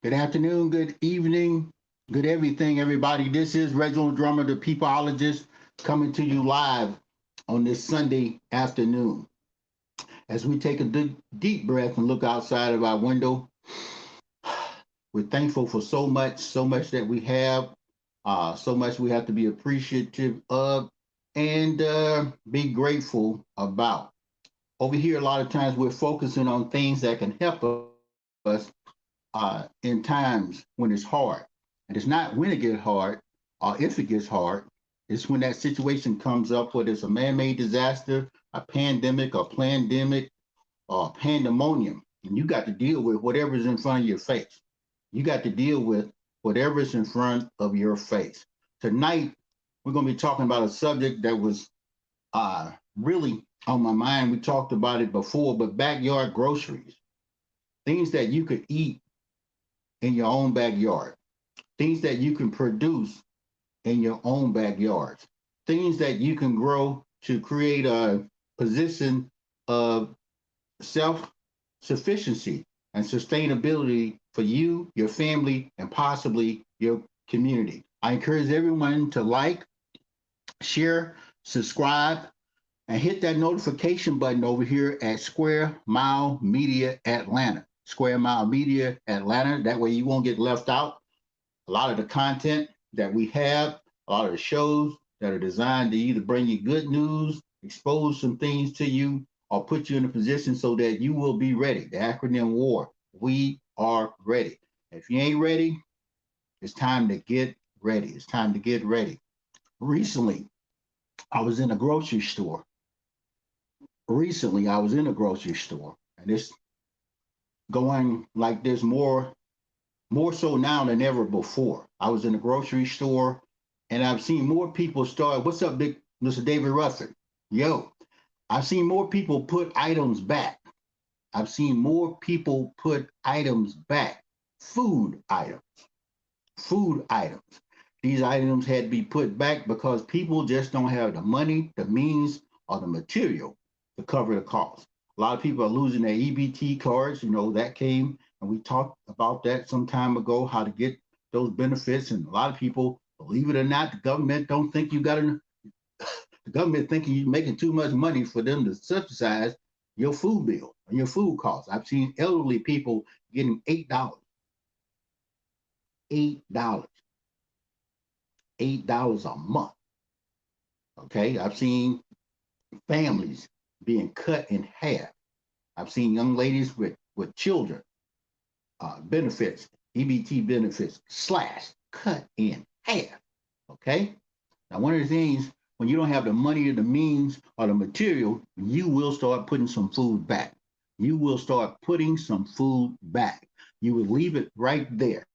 Good afternoon, good evening, good everything, everybody. This is Reginal Drummer, the peopleologist, coming to you live on this Sunday afternoon. As we take a deep breath and look outside of our window, we're thankful for so much that we have, so much we have to be appreciative of and be grateful about. Over here, a lot of times we're focusing on things that can help us in times when it's hard. And it's not when it gets hard or if it gets hard, it's when that situation comes up, whether it's a man made disaster, a pandemic, or pandemic, or pandemonium. And you got to deal with whatever's in front of your face. You got to deal with whatever's in front of your face. Tonight, we're going to be talking about a subject that was really on my mind. We talked about it before, but backyard groceries, things that you could eat in your own backyard, things that you can produce in your own backyards, things that you can grow to create a position of self sufficiency and sustainability for you, your family, and possibly your community. I encourage everyone to like, share, subscribe, and hit that notification button over here at Square Mile Media Atlanta. Square Mile Media Atlanta. That way you won't get left out. A lot of the content that we have, a lot of the shows that are designed to either bring you good news, expose some things to you, or put you in a position so that you will be ready. The acronym WAR. We are ready. If you ain't ready, it's time to get ready. It's time to get ready. Recently, I was in a grocery store. And it's going like this more so now than ever before. I was in a grocery store and I've seen more people start. What's up, big Mr. David Ruffin? Yo, I've seen more people put items back. I've seen more people put items back. Food items. Food items. These items had to be put back because people just don't have the money, the means, or the material to cover the cost. A lot of people are losing their EBT cards. You know, that came and we talked about that some time ago, how to get those benefits. And a lot of people, believe it or not, the government don't think you got to, the government thinking you're making too much money for them to subsidize your food bill and your food costs. I've seen elderly people getting $8, $8, $8 a month. Okay. I've seen families being cut in half. I've seen young ladies with children benefits, EBT benefits slashed, cut in half. Okay. Now, one of the things when you don't have the money or the means or the material, you will start putting some food back. You will start putting some food back. You would leave it right there,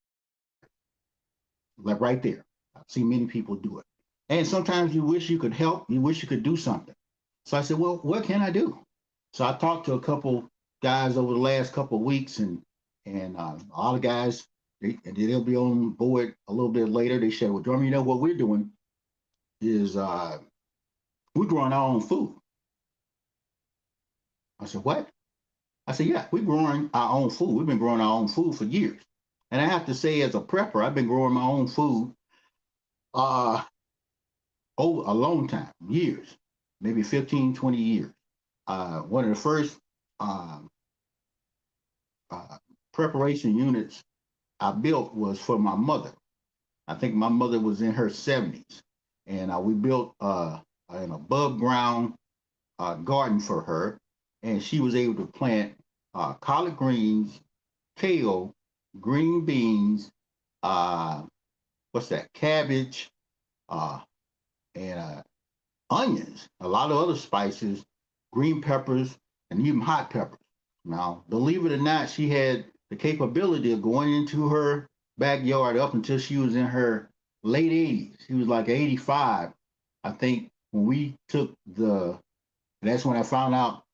like right there. I've seen many people do it. And sometimes you wish you could help. You wish you could do something. So I said, well, what can I do? So I talked to a couple guys over the last couple of weeks, and all the guys, they'll be on board a little bit later. They said, well, Drummer, you know what we're doing is we're growing our own food. I said, what? I said, yeah, we're growing our own food. We've been growing our own food for years. And I have to say, as a prepper, I've been growing my own food uh, over a long time, years, maybe 15, 20 years. One of the first um, uh, preparation units I built was for my mother. I think my mother was in her 70s, and we built an above ground garden for her, and she was able to plant collard greens, kale, green beans, uh, what's that, cabbage, uh, and onions, a lot of other spices, green peppers, and even hot peppers. Now, believe it or not, she had the capability of going into her backyard up until she was in her late 80s. She was like 85, I think, when we took the, that's when I found out,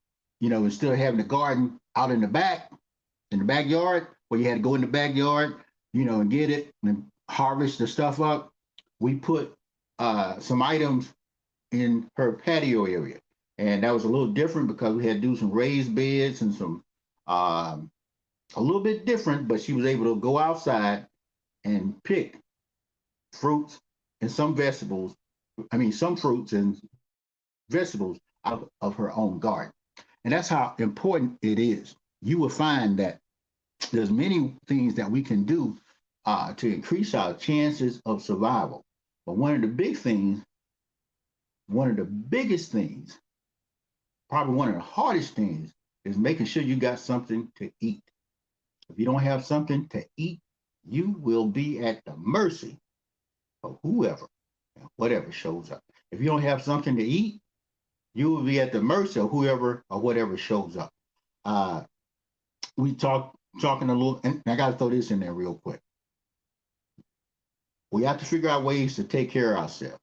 you know, instead of having the garden out in the back, in the backyard, where you had to go in the backyard, you know, and get it and harvest the stuff up, we put some items in her patio area. And that was a little different because we had to do some raised beds and some um, a little bit different, but she was able to go outside and pick fruits and some vegetables. I mean, some fruits and vegetables out of her own garden. And that's how important it is. You will find that there's many things that we can do to increase our chances of survival. But one of the big things, one of the biggest things, probably one of the hardest things, is making sure you got something to eat. If you don't have something to eat, you will be at the mercy of whoever and whatever shows up. If you don't have something to eat, you will be at the mercy of whoever or whatever shows up. Uh, we talking a little, and I got to throw this in there real quick. We have to figure out ways to take care of ourselves.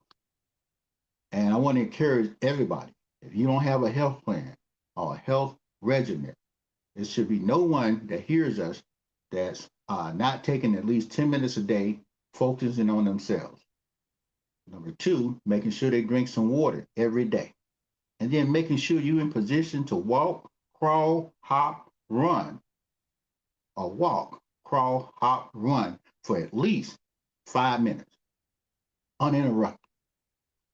And I want to encourage everybody, if you don't have a health plan or a health regimen, there should be no one that hears us that's not taking at least 10 minutes a day focusing on themselves. Number two, making sure they drink some water every day. And then making sure you're in position to walk, crawl, hop, run, or walk, crawl, hop, run for at least 5 minutes, uninterrupted.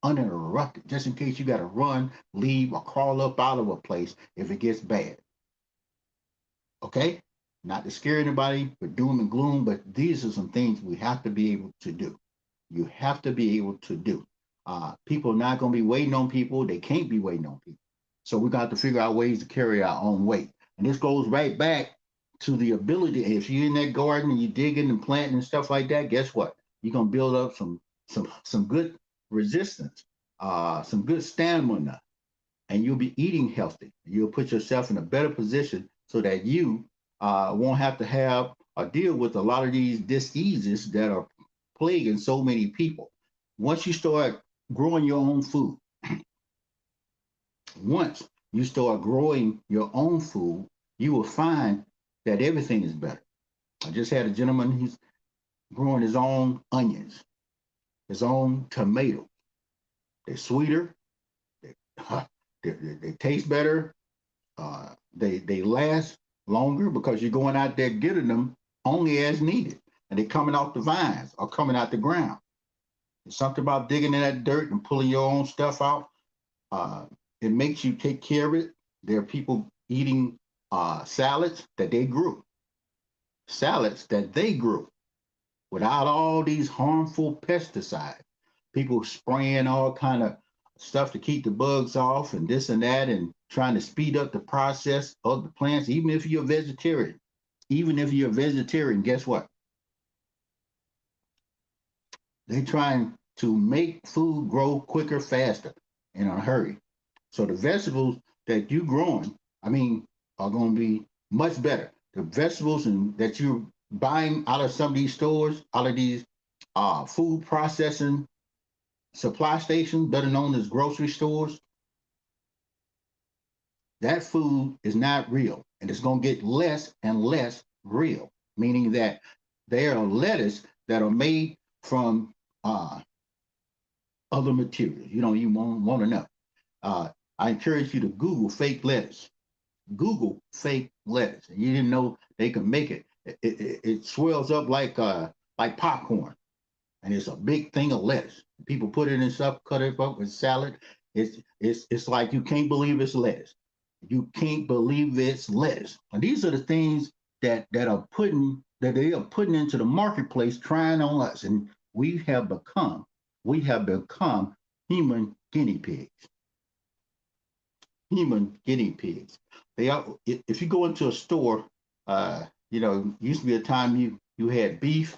Uninterrupted, just in case you got to run, leave, or crawl up out of a place if it gets bad. Okay? Not to scare anybody with doom and gloom, but these are some things we have to be able to do. You have to be able to do. People are not going to be waiting on people. They can't be waiting on people. So we got to figure out ways to carry our own weight. And this goes right back to the ability. If you're in that garden and you're digging and planting and stuff like that, guess what? You're going to build up some good resistance, some good stamina, and you'll be eating healthy. You'll put yourself in a better position so that you won't have to have or deal with a lot of these diseases that are plaguing so many people. Once you start growing your own food, once you start growing your own food, you will find that everything is better. I just had a gentleman who's growing his own onions, his own tomatoes. They're sweeter, they, they taste better, they last longer because you're going out there getting them only as needed, and they're coming off the vines or coming out the ground. It's something about digging in that dirt and pulling your own stuff out. Uh, it makes you take care of it. There are people eating salads that they grew, salads that they grew without all these harmful pesticides. People spraying all kind of stuff to keep the bugs off and this and that and trying to speed up the process of the plants, even if you're a vegetarian. Even if you're a vegetarian, guess what? They're trying to make food grow quicker, faster, in a hurry. So the vegetables that you growing, I mean, are going to be much better. The vegetables that you're buying out of some of these stores, out of these food processing supply stations, better known as grocery stores, that food is not real, and it's going to get less and less real. Meaning that there are lettuce that are made from other materials. You don't even want to know. I encourage you to Google fake lettuce. Google fake lettuce, and you didn't know they can make it. It swells up like popcorn, and it's a big thing of lettuce. People put it in stuff, cut it up with salad. It's like you can't believe it's lettuce. You can't believe it's lettuce. And these are the things that they are putting into the marketplace, trying on us, and we have become human guinea pigs. Human guinea pigs. They are. If you go into a store, used to be a time you had beef.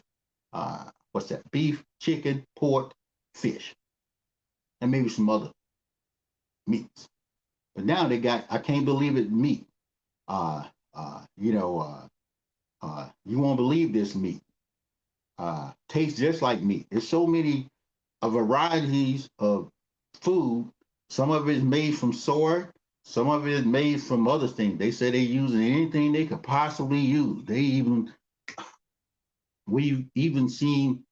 What's that? Beef, chicken, pork, fish, and maybe some other meats. But now they got. I can't believe it. Meat. Uh, you won't believe this meat. Tastes just like meat. There's so many varieties of food. Some of it is made from soy. Some of it is made from other things. They say they're using anything they could possibly use. We've even seen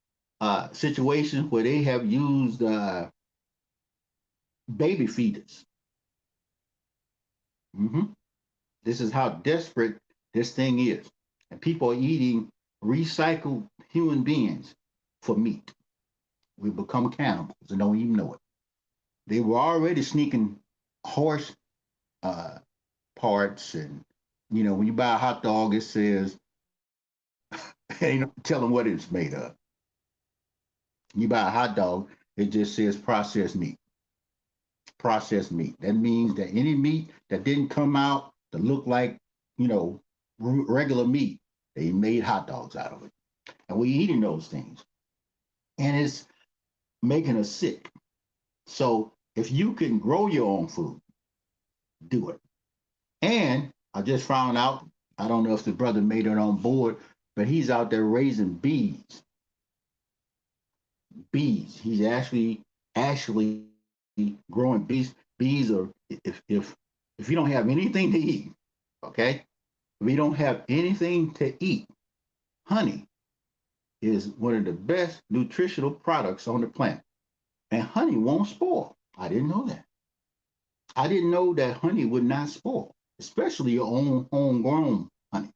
situations where they have used baby feeders. hmm This is how desperate this thing is. And people are eating recycled human beings for meat. We become cannibals and don't even know it. They were already sneaking horse uh, parts, and when you buy a hot dog, it says ain't no telling what it's made of. You buy a hot dog, it just says processed meat. Processed meat. That means that any meat that didn't come out to look like, you know, regular meat, they made hot dogs out of it. And we're eating those things. And it's making us sick. So if you can grow your own food, do it. And I just found out, I don't know if the brother made it on board, but he's out there raising bees. Bees. He's actually growing bees. Bees are if you don't have anything to eat, okay? If you don't have anything to eat, honey is one of the best nutritional products on the planet. And honey won't spoil. I didn't know that. I didn't know that honey would not spoil, especially your own homegrown honey.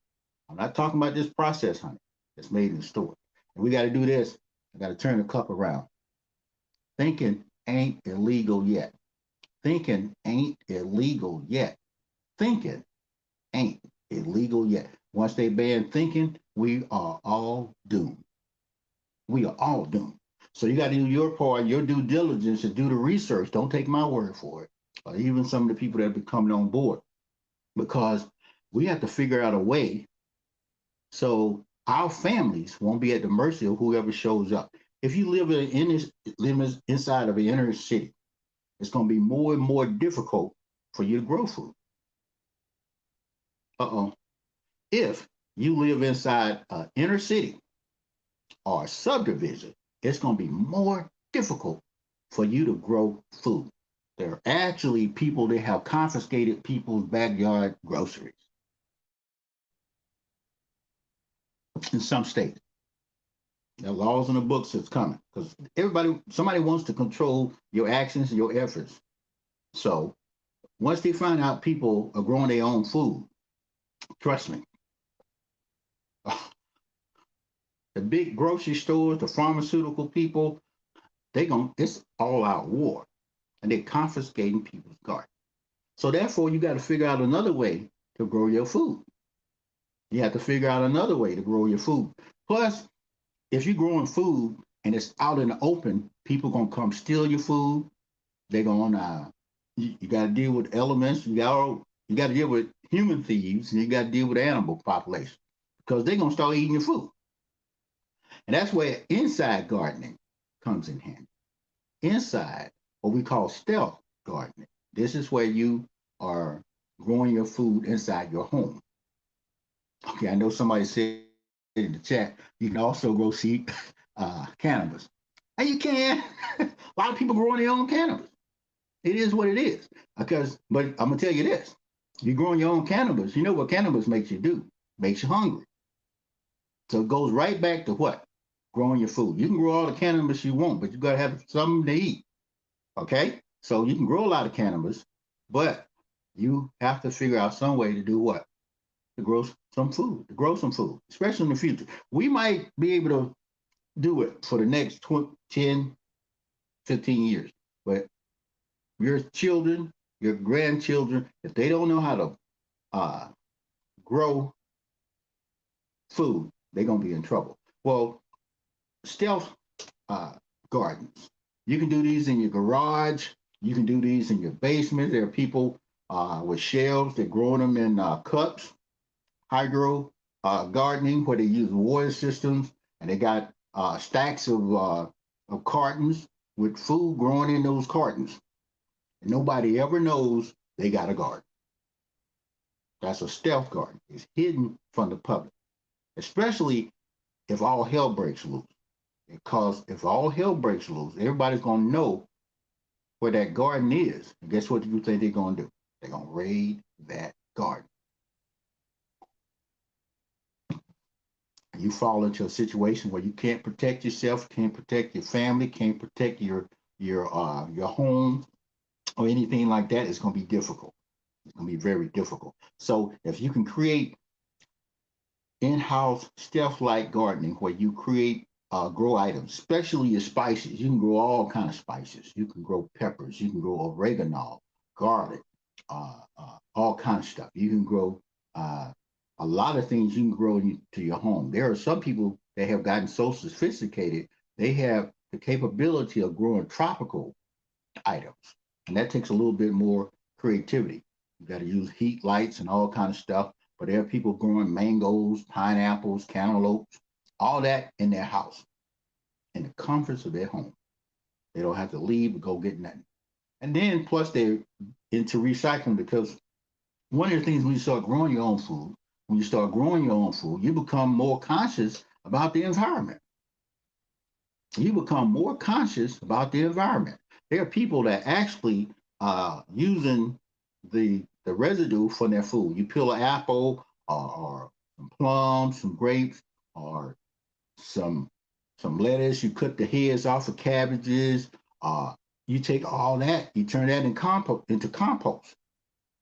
I'm not talking about this processed honey that's made in the store. And we got to do this. I got to turn the cup around. Thinking ain't illegal yet. Thinking ain't illegal yet. Thinking ain't illegal yet. Once they ban thinking, we are all doomed. We are all doomed. So you got to do your part, your due diligence, to do the research. Don't take my word for it, or even some of the people that have been coming on board, because we have to figure out a way so our families won't be at the mercy of whoever shows up. If you live inside of an inner city, it's going to be more and more difficult for you to grow food. Uh-oh. If you live inside an inner city or a subdivision, it's going to be more difficult for you to grow food. There are actually people that have confiscated people's backyard groceries in some states. There are laws in the books that's coming because somebody wants to control your actions and your efforts. So once they find out people are growing their own food, trust me, the big grocery stores, the pharmaceutical people, it's all out war, and they're confiscating people's gardens. So therefore, you got to figure out another way to grow your food. You have to figure out another way to grow your food. Plus, if you're growing food and it's out in the open, people gonna come steal your food. They're gonna you got to deal with elements. You got to deal with human thieves, and you got to deal with animal population because they're gonna start eating your food. And that's where inside gardening comes in handy. Inside, what we call stealth gardening. This is where you are growing your food inside your home. Okay, I know somebody said in the chat, you can also grow seed cannabis. And you can. A lot of people growing their own cannabis. It is what it is. But I'm gonna tell you this: you're growing your own cannabis. You know what cannabis makes you do? Makes you hungry. So it goes right back to what? Growing your food. You can grow all the cannabis you want, but you gotta have something to eat. Okay? So you can grow a lot of cannabis, but you have to figure out some way to do what? To grow some food, especially in the future. We might be able to do it for the next 10, 15 years, but your children, your grandchildren, if they don't know how to grow food, they're going to be in trouble. Well, stealth gardens, you can do these in your garage. You can do these in your basement. There are people with shelves. They're growing them in cups, hydro gardening, where they use water systems, and they got stacks of cartons with food growing in those cartons. And nobody ever knows they got a garden. That's a stealth garden. It's hidden from the public, especially if all hell breaks loose. Because if all hell breaks loose, everybody's going to know where that garden is. And guess what you think they're going to do? They're going to raid that garden. You fall into a situation where you can't protect yourself, can't protect your family, can't protect your home or anything like that. It's going to be difficult. It's going to be very difficult. So if you can create in-house stealth-like gardening where you create grow items, especially your spices. You can grow all kind of spices. You can grow peppers. You can grow oregano, garlic, all kind of stuff. You can grow uh, a lot of things you can grow into your home. There are some people that have gotten so sophisticated, they have the capability of growing tropical items. And that takes a little bit more creativity. You got to use heat lights and all kind of stuff. But there are people growing mangoes, pineapples, cantaloupes, all that in their house, in the comforts of their home. They don't have to leave or go get nothing. And then plus they're into recycling because one of the things when you start growing your own food, when you start growing your own food, you become more conscious about the environment. You become more conscious about the environment. There are people that actually using the residue from their food. You peel an apple or some plums, some grapes, or some lettuce. You cut the heads off of cabbages. Uh, you take all that, you turn that into compost.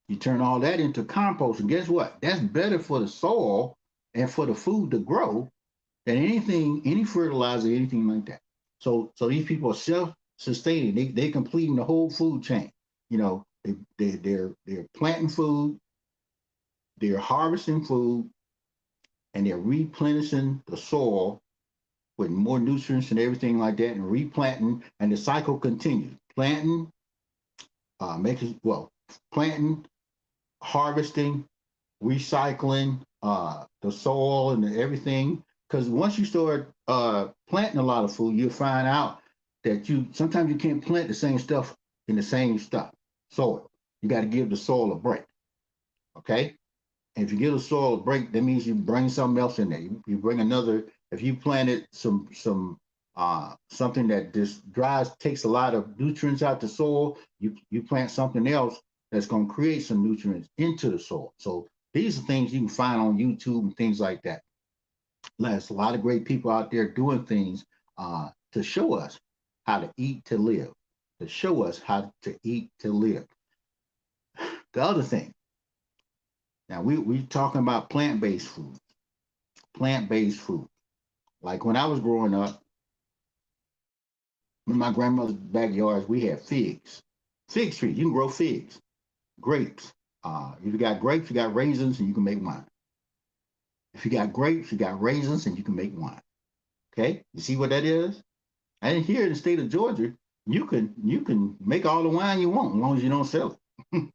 You turn all that into compost, and guess what? That's better for the soil and for the food to grow than anything, any fertilizer, anything like that. So these people are self-sustaining. They completing the whole food chain. You know, they're planting food, they're harvesting food, and they're replenishing the soil with more nutrients and everything like that, and replanting, and the cycle continues. Planting, making planting, harvesting, recycling the soil and everything. Because once you start planting a lot of food, you'll find out that you sometimes you can't plant the same stuff in the same stuff soil. You got to give the soil a break. Okay, and if you give the soil a break, that means you bring something else in there. You bring another. If you planted something that just dries, takes a lot of nutrients out the soil, you plant something else that's going to create some nutrients into the soil. So these are things you can find on YouTube and things like that. There's a lot of great people out there doing things to show us how to eat to live, to show us how to eat to live. The other thing, now we talking about plant-based food, plant-based food. Like when I was growing up, in my grandmother's backyards, we had figs, fig trees. You can grow figs, grapes. If you got grapes, you got raisins, and you can make wine. If you got grapes, you got raisins, and you can make wine. Okay, you see what that is? And here in the state of Georgia, you can make all the wine you want as long as you don't sell it.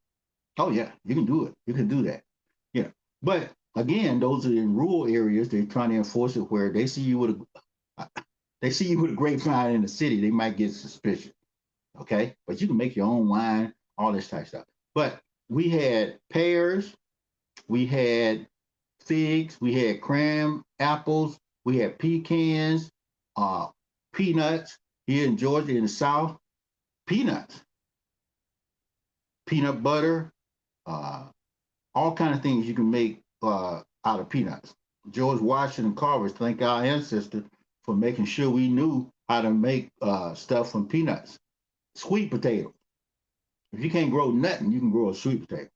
Oh yeah, you can do it. You can do that. Yeah, but again, those are in rural areas. They're trying to enforce it where they see you with a grapevine in the city, they might get suspicious. Okay, but you can make your own wine, all this type of stuff. But we had pears, we had figs, we had cram apples, we had pecans, uh, peanuts here in Georgia in the South, peanuts, peanut butter, uh, all kind of things you can make out of peanuts. George Washington Carver thank our ancestor for making sure we knew how to make stuff from peanuts. Sweet potatoes. If you can't grow nothing, you can grow a sweet potato.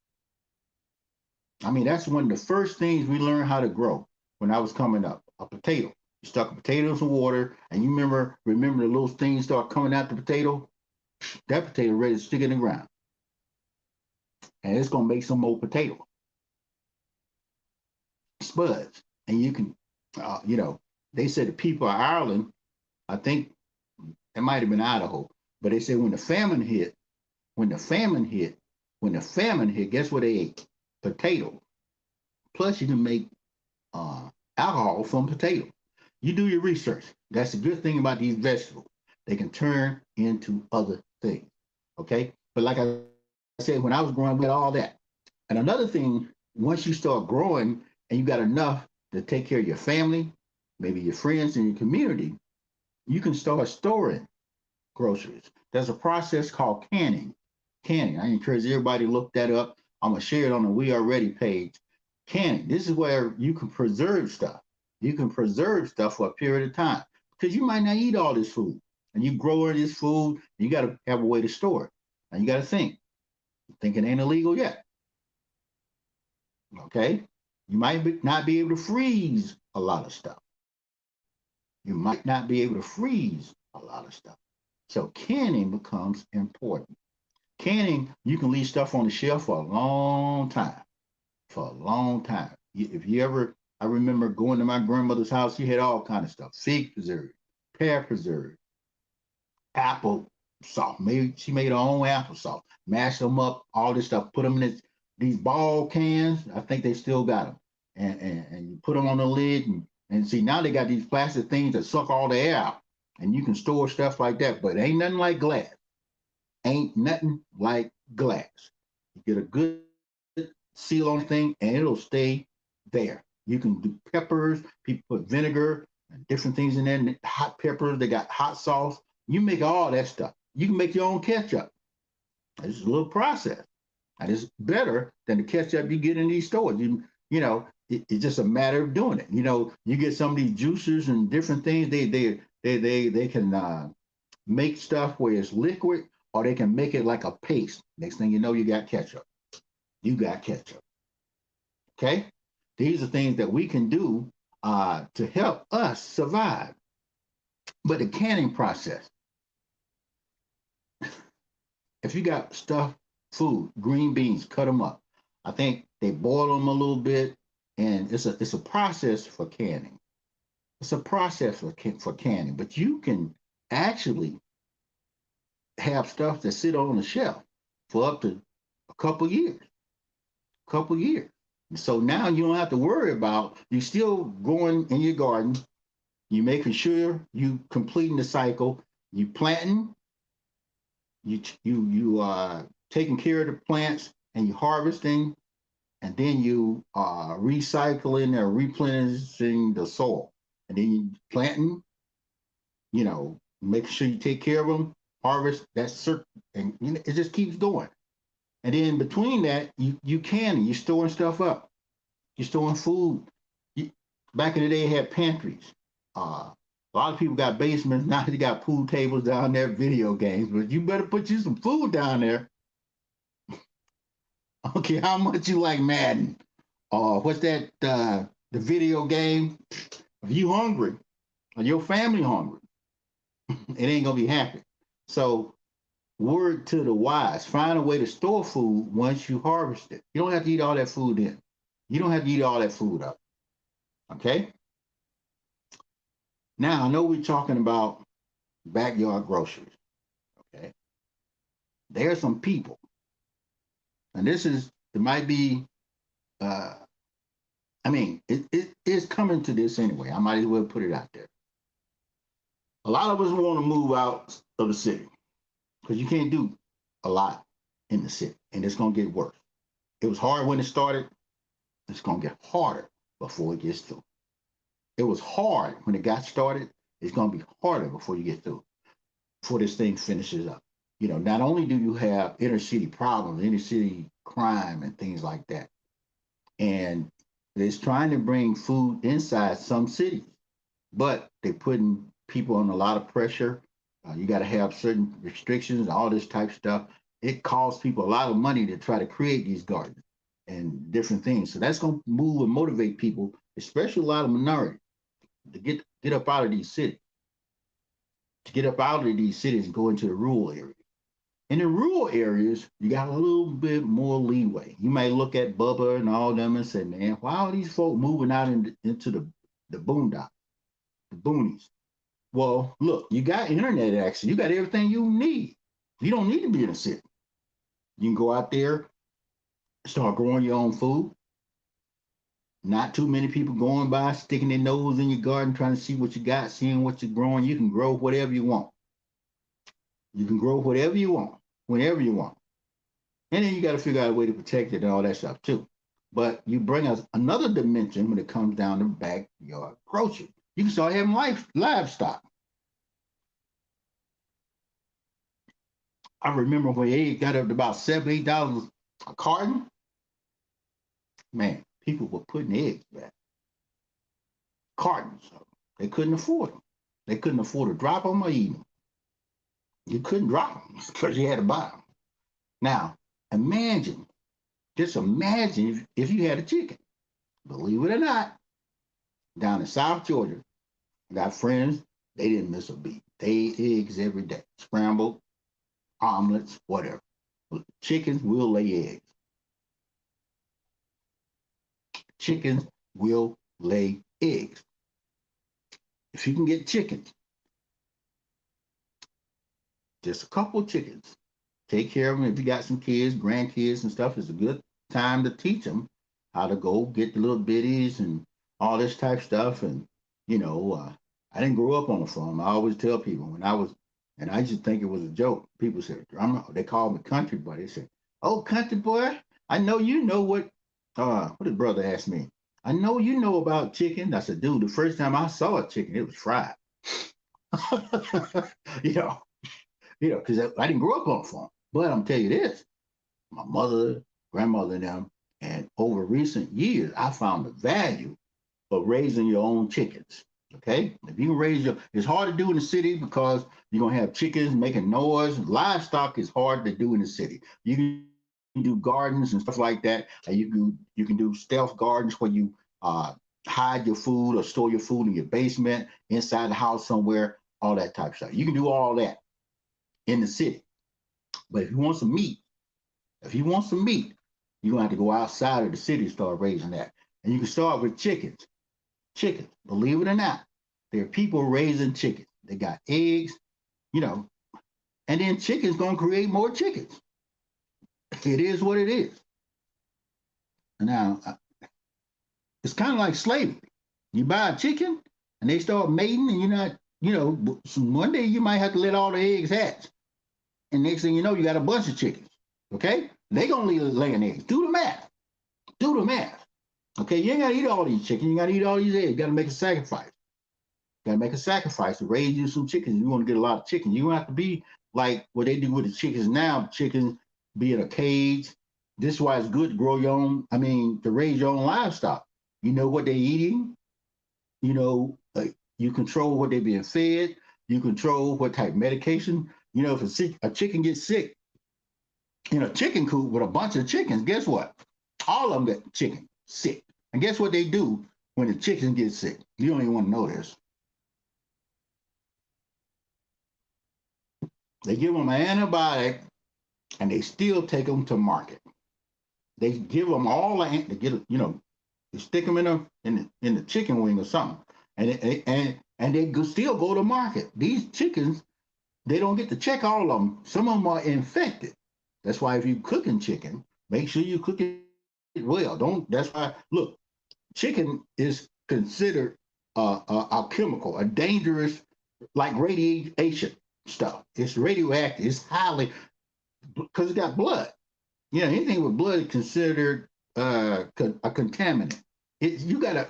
I mean, that's one of the first things we learned how to grow when I was coming up. A potato. You stuck a potato in some water, and you remember the little things start coming out the potato. That potato ready to stick in the ground, and it's gonna make some more potato spuds. And you can, they said the people of Ireland, I think it might have been Idaho, but they said when the famine hit, when the famine hit, guess what they ate? Potato. Plus, you can make alcohol from potato. You do your research. That's the good thing about these vegetables. They can turn into other things. Okay. But like I said, when I was growing, we had all that. And another thing, once you start growing and you got enough to take care of your family, maybe your friends and your community, you can start storing groceries. There's a process called canning. Canning. I encourage everybody to look that up. I'm gonna share it on the We Are Ready page. Canning. This is where you can preserve stuff. You can preserve stuff for a period of time because you might not eat all this food, and you grow this food. You got to have a way to store it, and you got to think. Thinking ain't illegal yet. Okay. You might not be able to freeze a lot of stuff. You might not be able to freeze a lot of stuff. So canning becomes important. Canning, you can leave stuff on the shelf for a long time. For a long time. If you ever, I remember going to my grandmother's house, she had all kind of stuff: fig preserve, pear preserve, apple sauce. Maybe she made her own applesauce, mash them up, all this stuff, put them in these ball cans. I think they still got them. And you put them on the lid and see, now they got these plastic things that suck all the air out. And you can store stuff like that, but ain't nothing like glass. Ain't nothing like glass. You get a good seal on the thing and it'll stay there. You can do peppers, people put vinegar and different things in there, and hot peppers, they got hot sauce. You make all that stuff. You can make your own ketchup. It's a little process. And it's better than the ketchup you get in these stores. It's just a matter of doing it. You get some of these juicers and different things. They can make stuff where it's liquid, or they can make it like a paste. Next thing you know, you got ketchup. You got ketchup. Okay, these are things that we can do to help us survive. But the canning process, if you got stuff, food, green beans, cut them up. I think they boil them a little bit, and it's a process for canning. It's a process for canning, but you can actually have stuff that sit on the shelf for up to a couple years, couple years. So now you don't have to worry about, you still growing in your garden, you making sure you completing the cycle, you planting, you taking care of the plants, and you harvesting, and then you recycling or replenishing the soil, and then you planting, make sure you take care of them, harvest, that's certain, and it just keeps going. And then between that, you canning, you're storing stuff up, you're storing food. You, Back in the day, had pantries. A lot of people got basements. Now they got pool tables down there, video games. But you better put you some food down there. Okay, how much you like Madden? What's that? The video game. If you hungry, or your family hungry, it ain't gonna be happy. So, word to the wise: find a way to store food once you harvest it. You don't have to eat all that food in. You don't have to eat all that food up. Okay. Now I know we're talking about backyard groceries. Okay. There are some people, and it might be. Uh, it is coming to this anyway. I might as well put it out there. A lot of us want to move out of the city because you can't do a lot in the city, and it's gonna get worse. It was hard when it started. It's gonna get harder before it gets through. It was hard when it got started. It's gonna be harder before you get through, before this thing finishes up. Not only do you have inner city problems, inner city crime, and things like that, and it's trying to bring food inside some cities, but they're putting people on a lot of pressure. You got to have certain restrictions, all this type of stuff. It costs people a lot of money to try to create these gardens and different things. So that's going to move and motivate people, especially a lot of minorities, to get up out of these cities, to get up out of these cities and go into the rural areas. In the rural areas, you got a little bit more leeway. You may look at Bubba and all them and say, man, why are these folk moving out into the boondocks, the boonies? Well, look, you got internet access. You got everything you need. You don't need to be in a city. You can go out there, start growing your own food. Not too many people going by, sticking their nose in your garden, trying to see what you got, seeing what you're growing. You can grow whatever you want. You can grow whatever you want, whenever you want. And then you got to figure out a way to protect it and all that stuff too. But you bring us another dimension when it comes down to backyard grocery. You can start having livestock. I remember when eggs got up to about $7, $8 a carton. Man, people were putting eggs back. Cartons. They couldn't afford them. They couldn't afford to drop them or eat them. You couldn't drop them because you had to buy them. Now, imagine, just imagine if you had a chicken. Believe it or not, down in South Georgia, I got friends, they didn't miss a beat. They ate eggs every day, scrambled, omelets, whatever. Chickens will lay eggs. Chickens will lay eggs. If you can get chickens, just a couple of chickens, take care of them. If you got some kids, grandkids and stuff, it's a good time to teach them how to go get the little bitties and all this type stuff. And, I didn't grow up on a farm. I always tell people when I was, and I just think it was a joke. People said, they called me country boy. They said, oh, country boy, I know you know what did brother ask me? I know you know about chicken. I said, dude, the first time I saw a chicken, it was fried. you know, because I didn't grow up on a farm. But I'm telling you this, my mother, grandmother, and them, and over recent years, I found the value of raising your own chickens. Okay, if you can it's hard to do in the city because you're gonna have chickens making noise. Livestock is hard to do in the city. You can do gardens and stuff like that, and you can do stealth gardens where you hide your food or store your food in your basement, inside the house somewhere, all that type of stuff. You can do all that in the city. But if you want some meat, you're gonna have to go outside of the city to start raising that. And you can start with chickens. Chickens, believe it or not, there are people raising chickens. They got eggs, you know, and then chickens gonna create more chickens. It is what it is. Now, it's kind of like slavery. You buy a chicken and they start mating, and you're not, one day you might have to let all the eggs hatch. And next thing you know, you got a bunch of chickens. Okay? They gonna leave laying eggs. Do the math. Do the math. Okay, you ain't gotta eat all these chickens, you gotta eat all these eggs, you gotta make a sacrifice. You gotta make a sacrifice to raise you some chickens. You want to get a lot of chickens. You don't have to be like what they do with the chickens now. Chickens be in a cage. This is why it's good to grow your own, to raise your own livestock. You know what they're eating. You control what they're being fed. You control what type of medication. If a chicken gets sick in a chicken coop with a bunch of chickens, guess what? All of them get chicken sick. And guess what they do when the chickens get sick? You don't even want to know this. They give them an antibiotic and they still take them to market. They give them all the they get they stick them in the chicken wing or something, and they still go to market. These chickens, they don't get to check all of them. Some of them are infected. That's why if you cooking chicken, make sure you cook it well. Don't. That's why look, chicken is considered a chemical, a dangerous, like radiation stuff. It's radioactive. It's highly because it got blood. Anything with blood is considered a contaminant. You gotta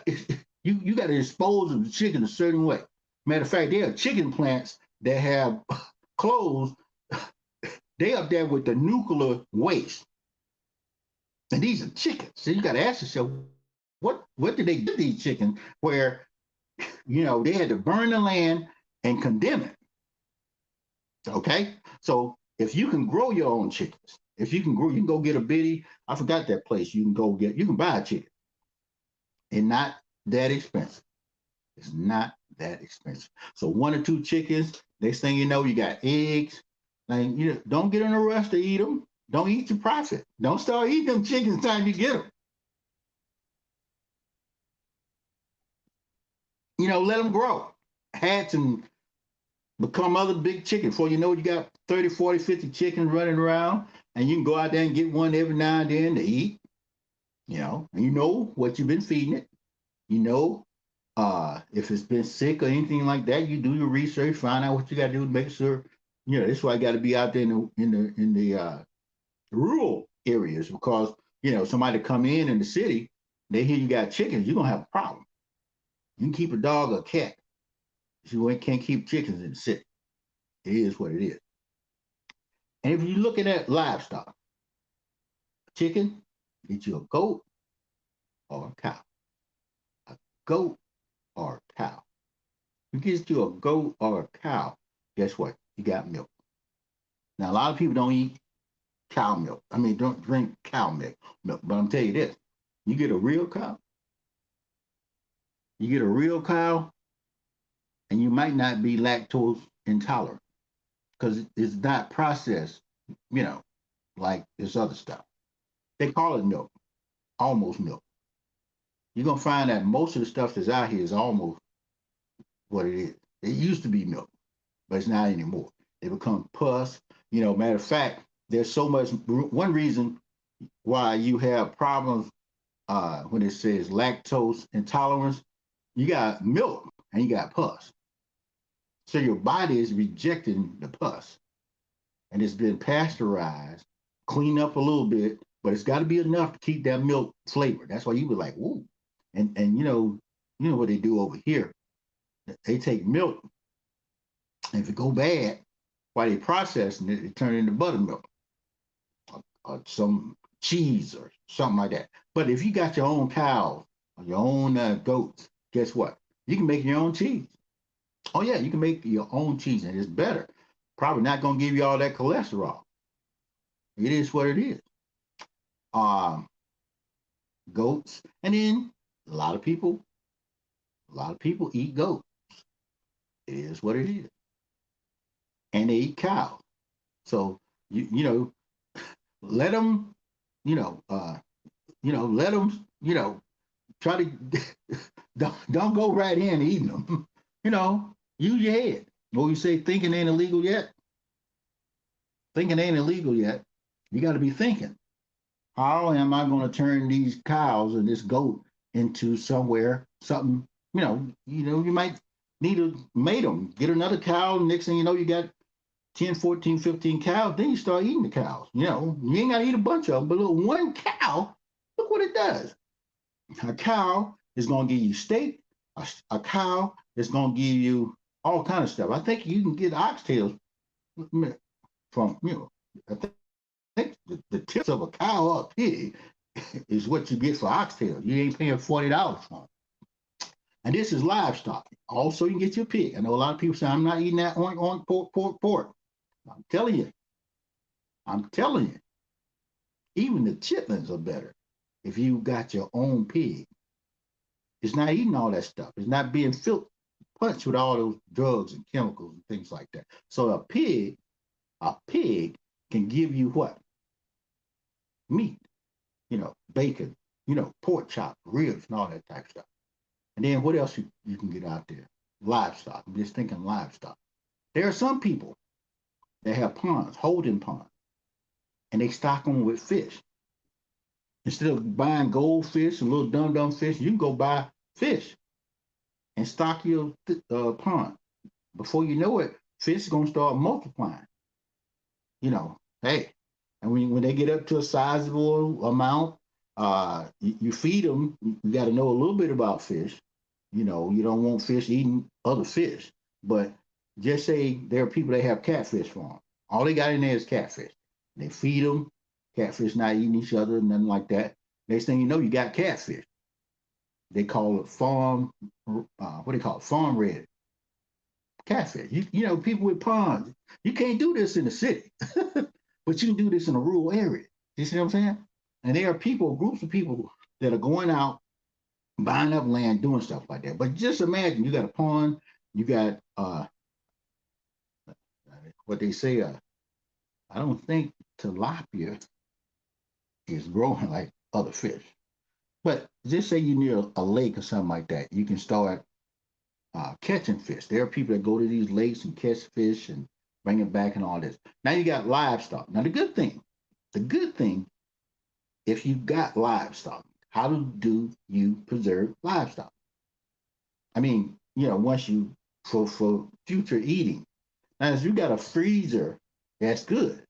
you gotta dispose of the chicken a certain way. Matter of fact, there are chicken plants that have closed. They up there with the nuclear waste, and these are chickens. So you gotta ask yourself, what did they do to these chickens? Where they had to burn the land and condemn it. Okay, so if you can grow your own chickens, if you can grow, you can go get a bitty. I forgot that place. You can buy a chicken. It's not that expensive. It's not that expensive. So 1 or 2 chickens. Next thing you know, you got eggs. And don't get in a rush to eat them. Don't eat your profit. Don't start eating them chickens the time you get them. Let them grow, hatch, and become other big chickens. Before you know it, you got 30, 40, 50 chickens running around, and you can go out there and get one every now and then to eat. And you know what you've been feeding it. If it's been sick or anything like that, you do your research, find out what you got to do to make sure. That's why I got to be out there in the rural areas because somebody come in the city, they hear you got chickens, you're gonna have a problem. You can keep a dog or a cat, you can't keep chickens in the city. It is what it is. And if you're looking at livestock, chicken, get you a goat or a cow. A goat or a cow. You get you a goat or a cow, guess what? You got milk. Now, a lot of people don't eat cow milk. Don't drink cow milk. But I'm telling you this, you get a real cow, You get a real cow, and you might not be lactose intolerant because it's not processed, you know, like this other stuff. They call it milk, almost milk. You're gonna find that most of the stuff that's out here is almost what it is. It used to be milk, but it's not anymore. They become pus. Matter of fact, there's so much. One reason why you have problems when it says lactose intolerance, you got milk and you got pus. So your body is rejecting the pus, and it's been pasteurized, cleaned up a little bit, but it's got to be enough to keep that milk flavor. That's why you were like, "Ooh," and you know what they do over here? They take milk, and if it go bad, while they processing it, they turn it into buttermilk or some cheese or something like that. But if you got your own cows or your own goats, guess what? You can make your own cheese. Oh yeah, you can make your own cheese, and it's better. Probably not gonna give you all that cholesterol. It is what it is. Um, Goats, and then a lot of people, a lot of people eat goat. It is what it is, and they eat cows. So you know, let them, you know, let them, try to don't go right in eating them. Use your head. What we say, thinking ain't illegal yet. Thinking ain't illegal yet. You got to be thinking. How am I going to turn these cows and this goat into something? You might need to mate them. Get another cow. Next thing you know, you got 10, 14, 15 cows. Then you start eating the cows. You ain't got to eat a bunch of them, but look, one cow, look what it does. A cow is going to give you steak. A cow is going to give you all kind of stuff. I think you can get oxtails from, I think the tips of a cow or a pig is what you get for oxtails. You ain't paying $40 for them. And this is livestock. Also, you can get your pig. I know a lot of people say, I'm not eating that on pork. I'm telling you, even the chitlins are better if you got your own pig. It's not eating all that stuff. It's not being punched with all those drugs and chemicals and things like that. So a pig can give you what? Meat, bacon, pork chop, ribs, and all that type of stuff. And then what else you can get out there? Livestock. I'm just thinking livestock. There are some people that have ponds, holding ponds, and they stock them with fish. Instead of buying goldfish and little dumb fish, you can go buy fish and stock your pond. Before you know it, fish is gonna start multiplying. Hey, and when they get up to a sizable amount, you feed them. You got to know a little bit about fish. You don't want fish eating other fish. But just say there are people that have catfish farm. All they got in there is catfish. They feed them. Catfish not eating each other, nothing like that. Next thing you know, you got catfish. They call it farm. What do they call it? Farm red catfish. People with ponds. You can't do this in the city, but you can do this in a rural area. You see what I'm saying? And there are groups of people that are going out, buying up land, doing stuff like that. But just imagine you got a pond, you got what they say. I don't think tilapia is growing like other fish, but just say you're near a lake or something like that, you can start catching fish. There are people that go to these lakes and catch fish and bring it back and all this. Now you got livestock. Now the good thing, if you got livestock, how do you preserve livestock? I mean, once you for future eating. Now, if you got a freezer, that's good.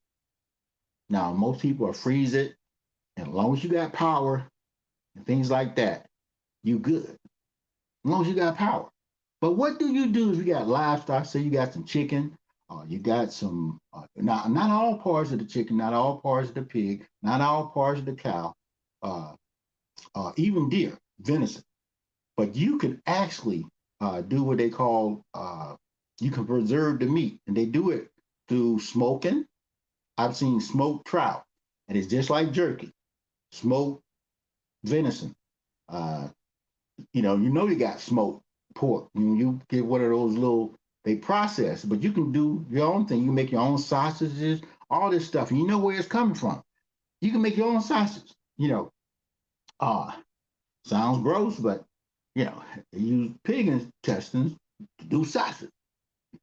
Now, most people are freeze it, and as long as you got power and things like that, you good. As long as you got power. But what do you do if you got livestock? Say you got some chicken, you got some, not all parts of the chicken, not all parts of the pig, not all parts of the cow, uh, even deer, venison. But you can actually do what they call, you can preserve the meat. And they do it through smoking. I've seen smoked trout, and it's just like jerky. Smoked venison, uh, You got smoked pork. You get one of those little, they process, but you can do your own thing. You make your own sausages, all this stuff, and you know where it's coming from. You can make your own sausage. Uh, Sounds gross, but they use pig intestines to do sausage.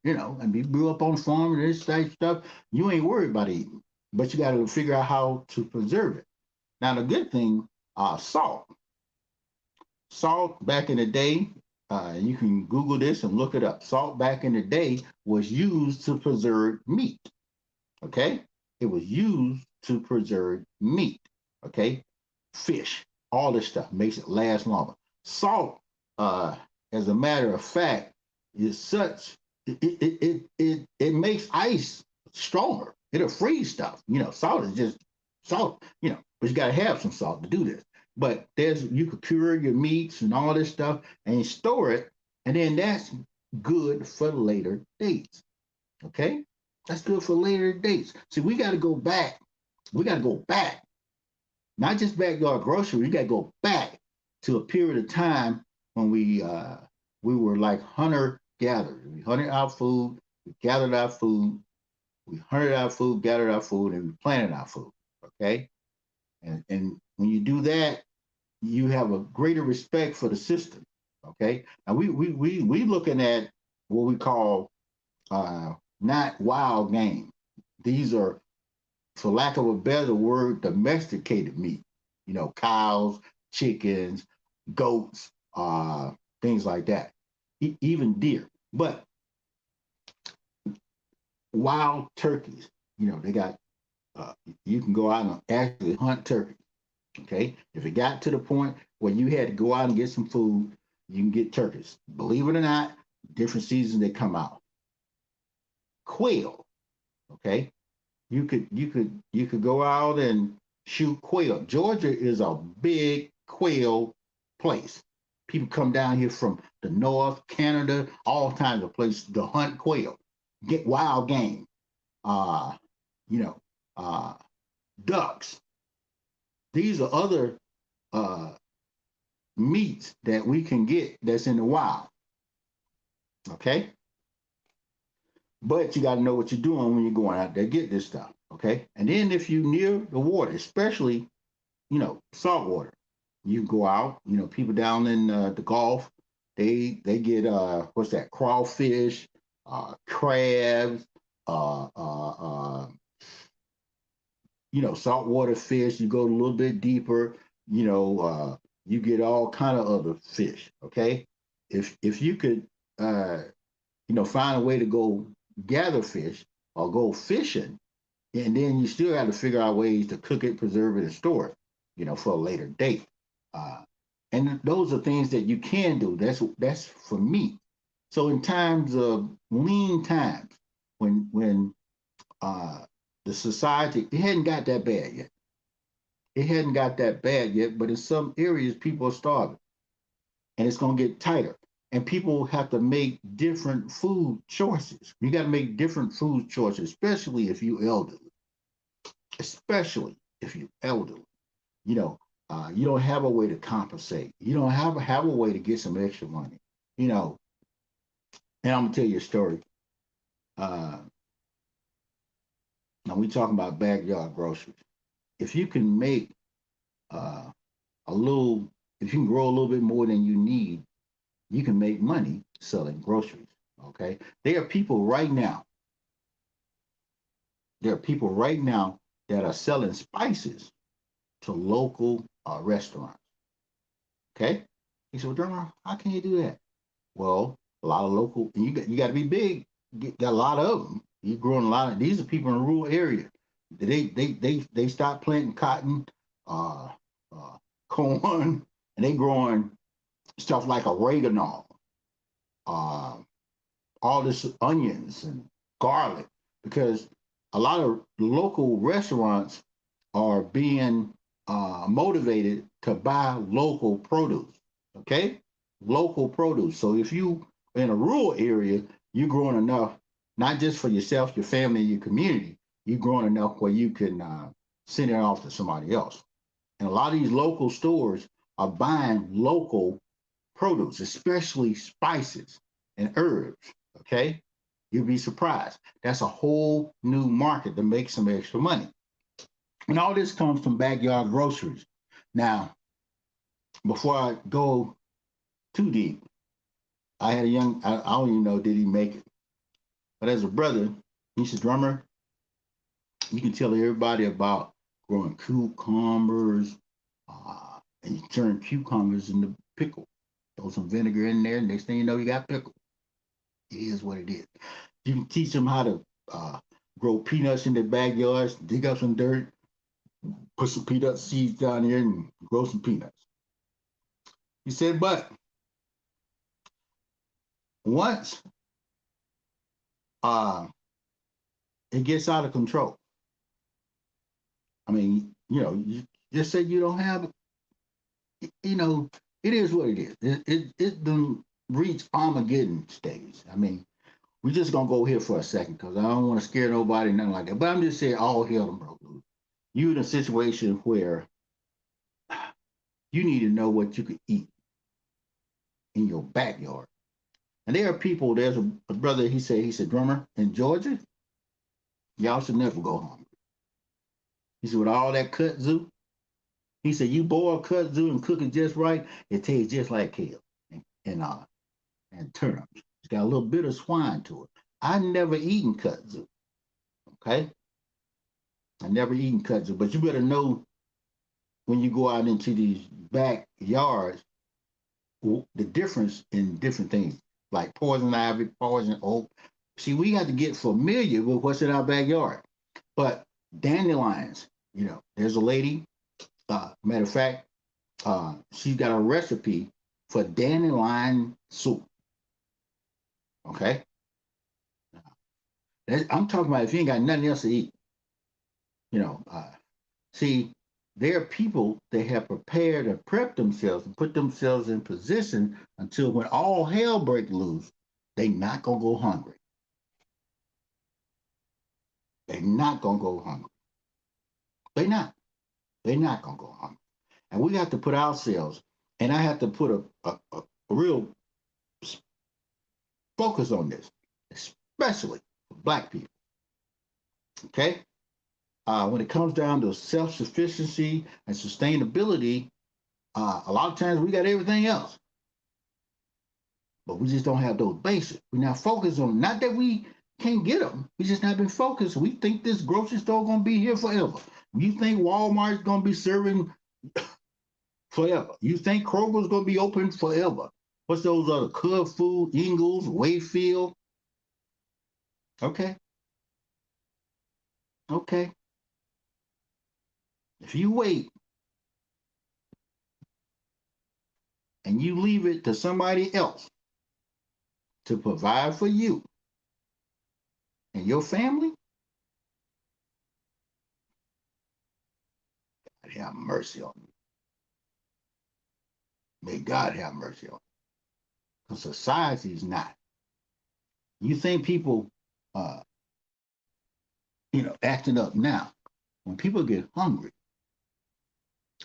And you grew up on the farm and this type stuff. You ain't worried about eating, but you got to figure out how to preserve it. Now, the good thing, salt. Salt back in the day, you can Google this and look it up. Salt back in the day was used to preserve meat. Okay? It was used to preserve meat. Okay? Fish, all this stuff makes it last longer. Salt, as a matter of fact, is such it makes ice stronger. It'll freeze stuff. Salt is just salt. But you got to have some salt to do this. But you could cure your meats and all this stuff and store it, and then that's good for later dates. Okay, that's good for later dates. See, we got to go back. We got to go back, not just backyard grocery. We got to go back to a period of time when we were like hunter gatherers. We hunted our food, we gathered our food, we hunted our food, gathered our food, and we planted our food. Okay, and when you do that, you have a greater respect for the system. Okay, and we looking at what we call not wild game. These are, for lack of a better word, domesticated meat. Cows, chickens, goats, things like that, even deer. But wild turkeys, they got, you can go out and actually hunt turkeys. Okay, if it got to the point where you had to go out and get some food, you can get turkeys. Believe it or not, different seasons they come out. Quail, okay, you could go out and shoot quail. Georgia is a big quail place. People come down here from the north, Canada, all kinds of places to hunt quail, get wild game. Uh, you know, Ducks. These are other meats that we can get that's in the wild. Okay, but you got to know what you're doing when you're going out there to get this stuff. Okay, and then if you're near the water, especially salt water, you go out. People down in the Gulf, they get what's that? Crawfish, crabs, uh, uh, uh, saltwater fish. You go a little bit deeper, you get all kind of other fish. Okay, if you could, find a way to go gather fish or go fishing, and then you still have to figure out ways to cook it, preserve it, and store it, for a later date. And those are things that you can do. That's for me. So in times of lean times, when the society, it hadn't got that bad yet. It hadn't got that bad yet, but in some areas people are starving, and it's going to get tighter. And people have to make different food choices. You got to make different food choices, especially if you're elderly. Especially if you're elderly. You don't have a way to compensate. You don't have a way to get some extra money. And I'm gonna tell you a story. Now we talking about backyard groceries. If you can make if you can grow a little bit more than you need, you can make money selling groceries. Okay, there are people right now. There are people right now that are selling spices to local restaurants. Okay, he said, well, Drummer, how can you do that? Well, a lot of local, you got to be big. Got a lot of them. You're growing a lot of. These are people in a rural area. They start planting cotton, uh, corn, and they growing stuff like oregano, uh, all this onions and garlic, because a lot of local restaurants are being motivated to buy local produce. Okay, local produce. So if you in a rural area, you're growing enough, not just for yourself, your family, your community. You're growing enough where you can send it off to somebody else. And a lot of these local stores are buying local produce, especially spices and herbs. Okay, you'd be surprised. That's a whole new market to make some extra money. And all this comes from backyard groceries. Now, before I go too deep, I had a young, I don't even know, did he make it? But as a brother, he's a drummer. You can tell everybody about growing cucumbers, and you turn cucumbers into pickle. Throw some vinegar in there, next thing you know, you got pickle. It is what it is. You can teach them how to grow peanuts in their backyards, dig up some dirt, put some peanut seeds down here, and grow some peanuts. He said, but once uh, it gets out of control, I mean, you just say you don't have, it is what it is. It done reach Armageddon stage. I mean, we're just gonna go here for a second because I don't want to scare nobody, nothing like that. But I'm just saying, all hell done broke loose. You in a situation where you need to know what you could eat in your backyard. And there are people. There's a brother. He said, drummer in Georgia, y'all should never go hungry. He said, with all that kudzu, he said, you boil kudzu and cook it just right, it tastes just like kale and turnips. It's got a little bit of swine to it. I never eaten kudzu. Okay, I never eaten kudzu, but you better know when you go out into these backyards the difference in different things like poison ivy, poison oak. See, we got to get familiar with what's in our backyard. But dandelions, there's a lady. Matter of fact, she's got a recipe for dandelion soup. Okay, I'm talking about if you ain't got nothing else to eat. See, there are people that have prepared and prepped themselves and put themselves in position until when all hell breaks loose, they not gonna go hungry. They not gonna go hungry. They not. They not gonna go hungry. And we have to put ourselves, and I have to put a real focus on this, especially for Black people. Okay? When it comes down to self-sufficiency and sustainability, a lot of times we got everything else, but we just don't have those basics. We're not focused on, not that we can't get them, we just not been focused. We think this grocery store gonna be here forever. You think Walmart's gonna be serving forever. You think Kroger's gonna be open forever. What's those other Cub Food, Ingles, Wayfield? Okay. Okay. If you wait and you leave it to somebody else to provide for you and your family, God have mercy on you. May God have mercy on you. Because society is not. You think people, acting up now. When people get hungry,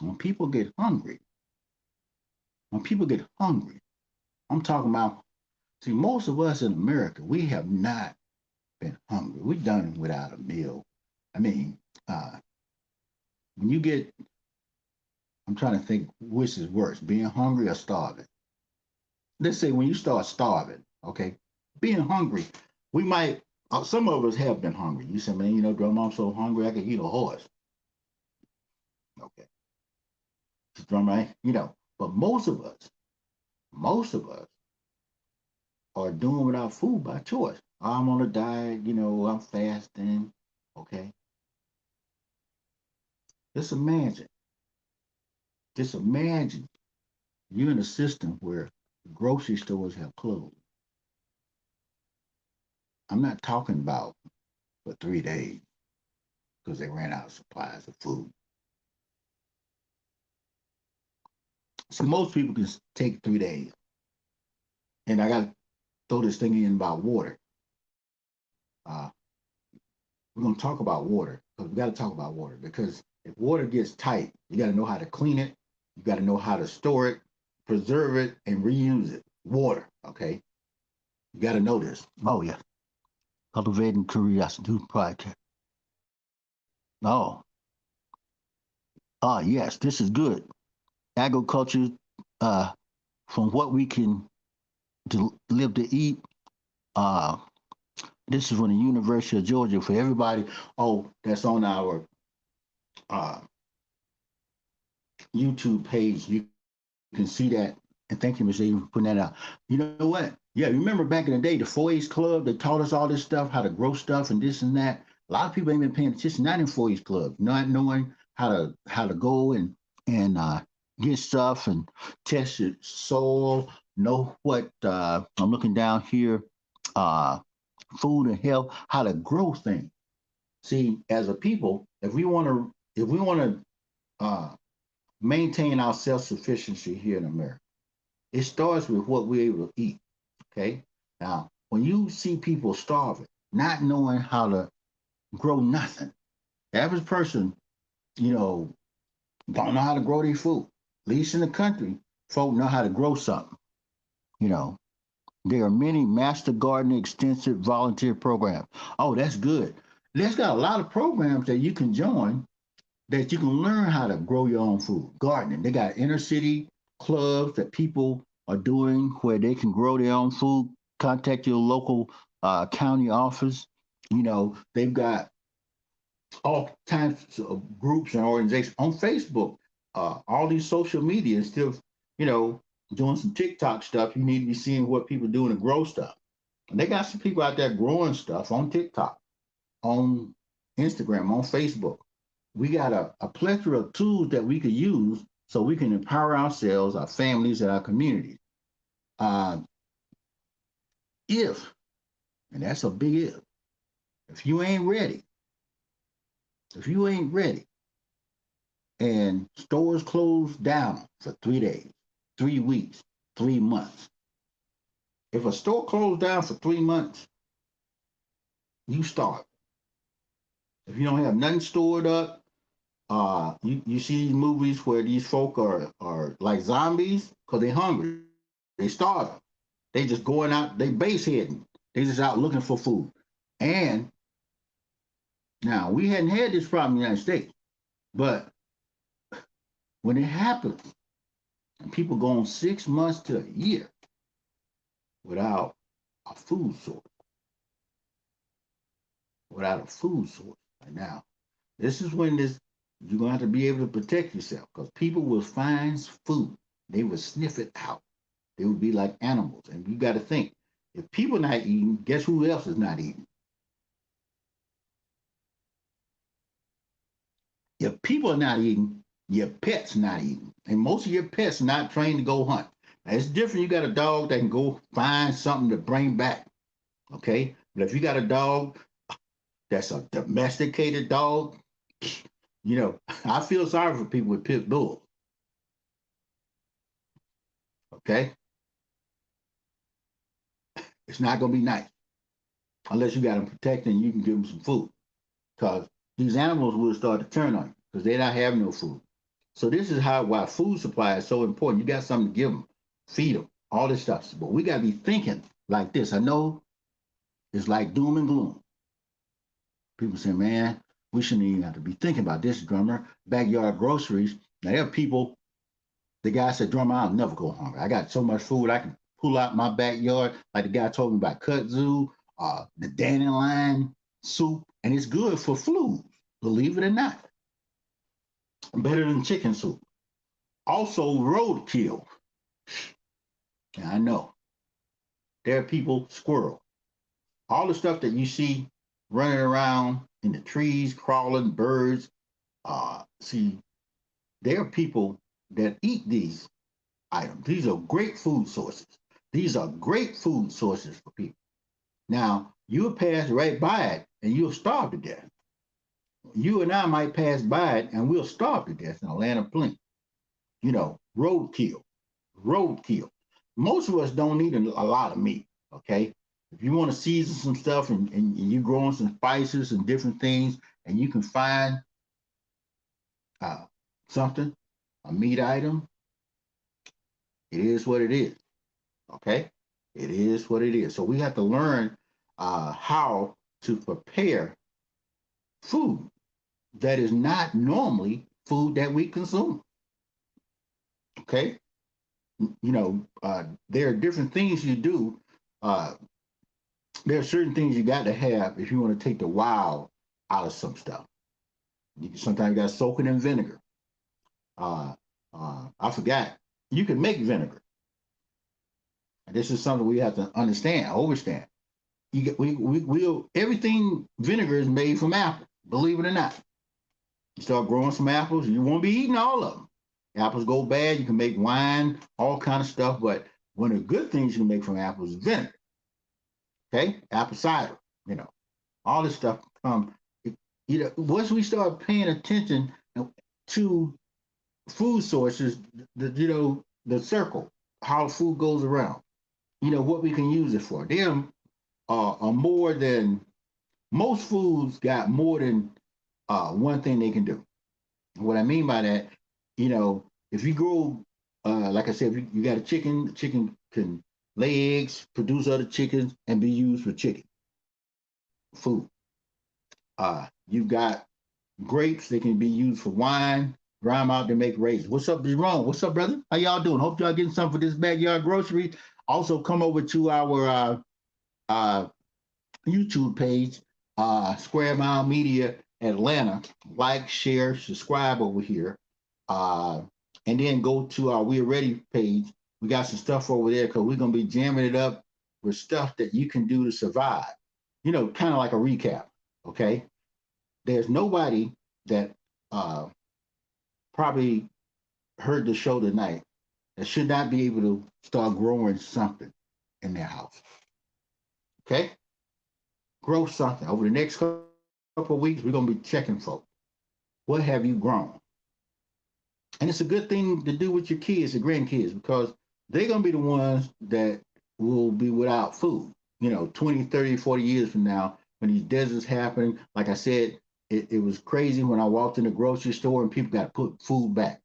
when people get hungry, when people get hungry, I'm talking about, see, most of us in America, we have not been hungry. We've done without a meal. I mean, when you get, I'm trying to think which is worse, being hungry or starving. Let's say when you start starving, okay, being hungry, we might, some of us have been hungry. You say, man, Drum, I'm so hungry I could eat a horse. Okay, Drum, right? But most of us are doing without food by choice. I'm on a diet, I'm fasting. Okay. Just imagine, just imagine you're in a system where grocery stores have closed. I'm not talking about for 3 days because they ran out of supplies of food. So most people can take 3 days. And I got to throw this thing in about water. Uh, we're going to talk about water because we got to talk about water because if water gets tight, you got to know how to clean it. You got to know how to store it. preserve it, and reuse it. Water, okay? You got to know this. Oh, yeah. Cultivating Curiosity Project. Oh, yes, this is good. Agriculture, uh, from what we can live to eat. Uh, this is from the University of Georgia for everybody. Oh, that's on our uh, YouTube page. You can see that. And thank you, Ms. A, for putting that out. You know what? Yeah, remember back in the day, the 4-H Club, they taught us all this stuff, how to grow stuff and this and that. A lot of people ain't been paying attention, not in 4-H Club, not knowing how to go and get stuff and test your soil, know what I'm looking down here, uh, food and health, how to grow things. See, as a people, if we want to maintain our self-sufficiency here in America, it starts with what we're able to eat. Okay. Now, when you see people starving, not knowing how to grow nothing, the average person, you know, don't know how to grow their food. At least in the country, folk know how to grow something. You know, there are many master gardening extensive volunteer programs. Oh, that's good. There's got a lot of programs that you can join that you can learn how to grow your own food. Gardening. They got inner city clubs that people are doing where they can grow their own food. Contact your local county office. You know, they've got all types of groups and organizations on Facebook. All these social media is still, you know, doing some TikTok stuff. You need to be seeing what people doing to grow stuff. And they got some people out there growing stuff on TikTok, on Instagram, on Facebook. We got a plethora of tools that we could use so we can empower ourselves, our families, and our communities. Uh, if, and that's a big if you ain't ready, if you ain't ready, and stores close down for 3 days, 3 weeks, 3 months. If a store closed down for 3 months, you start. If you don't have nothing stored up, you see these movies where these folk are like zombies because they're hungry. They starving. They just going out, they base heading. They just out looking for food. And now we hadn't had this problem in the United States, but when it happens, and people go on 6 months to a year without a food source, without a food source. Right now, this is when you're gonna have to be able to protect yourself because people will find food. They will sniff it out. They would be like animals. And you got to think, if people not eating, guess who else is not eating? If people are not eating, your pet's not eating. And most of your pets are not trained to go hunt. Now, it's different. You got a dog that can go find something to bring back. Okay. But if you got a dog that's a domesticated dog, you know, I feel sorry for people with pit bulls. Okay. It's not going to be nice unless you got them protected and you can give them some food. Because these animals will start to turn on you because they don't have no food. So this is why food supply is so important. You got something to give them, feed them, all this stuff. But we got to be thinking like this. I know it's like doom and gloom. People say, man, we shouldn't even have to be thinking about this, drummer. Backyard groceries. Now there are people, the guy said, drummer, I'll never go hungry. I got so much food I can pull out my backyard. Like the guy told me about kudzu, the dandelion soup, and it's good for flus, believe it or not. Better than chicken soup. Also, roadkill. And I know there are people, squirrel, all the stuff that you see running around in the trees, crawling, birds. See, there are people that eat these items. These are great food sources. These are great food sources for people. Now, you'll pass right by it and you'll starve to death. You and I might pass by it and we'll starve to death in a land of plenty. You know, roadkill, roadkill. Most of us don't need a lot of meat, okay? If you want to season some stuff and you're growing some spices and different things, and you can find something, a meat item, It is what it is. Okay, it is what it is. So we have to learn how to prepare food that is not normally food that we consume. Okay, there are different things you do. Uh, there are certain things you got to have if you want to take the wild out of some stuff. Sometimes you got to soak it in vinegar. Uh, I forgot. You can make vinegar. And this is something we have to understand, understand. You get we'll everything vinegar is made from apple. Believe it or not, you start growing some apples, you won't be eating all of them. Apples go bad. You can make wine, all kind of stuff. But one of the good things you can make from apples is vinegar. Okay, apple cider. You know, all this stuff come. Once we start paying attention to food sources, the circle, how food goes around. What we can use it for. Them are more than most foods got more than one thing they can do. What I mean by that, if you grow, like I said, if you got a chicken, the chicken can lay eggs, produce other chickens, and be used for chicken food. You've got grapes, they can be used for wine, dry them out to make raisins. What's up, Jerome? What's up, brother? How y'all doing? Hope y'all getting something for this backyard grocery. Also, come over to our YouTube page, Square Mile Media Atlanta. Like, share, subscribe over here. And then go to our We're Ready page. We got some stuff over there because we're going to be jamming it up with stuff that you can do to survive. Kind of like a recap, okay? There's nobody that probably heard the show tonight that should not be able to start growing something in their house, okay? Grow something. Over the next couple of weeks, we're going to be checking folks. What have you grown? And it's a good thing to do with your kids, your grandkids, because they're going to be the ones that will be without food. 20, 30, 40 years from now, when these deserts happen, like I said, it was crazy when I walked in the grocery store and people got to put food back.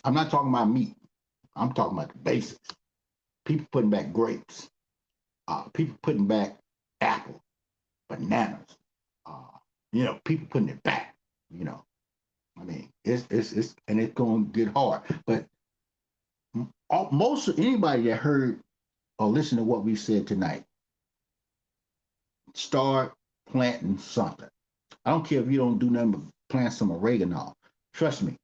I'm not talking about meat. I'm talking about the basics. People putting back grapes. People putting back apples, bananas. People putting it back. I mean, it's and it's going to get hard. But most of anybody that heard or listened to what we said tonight, start planting something. I don't care if you don't do nothing but plant some oregano. Trust me,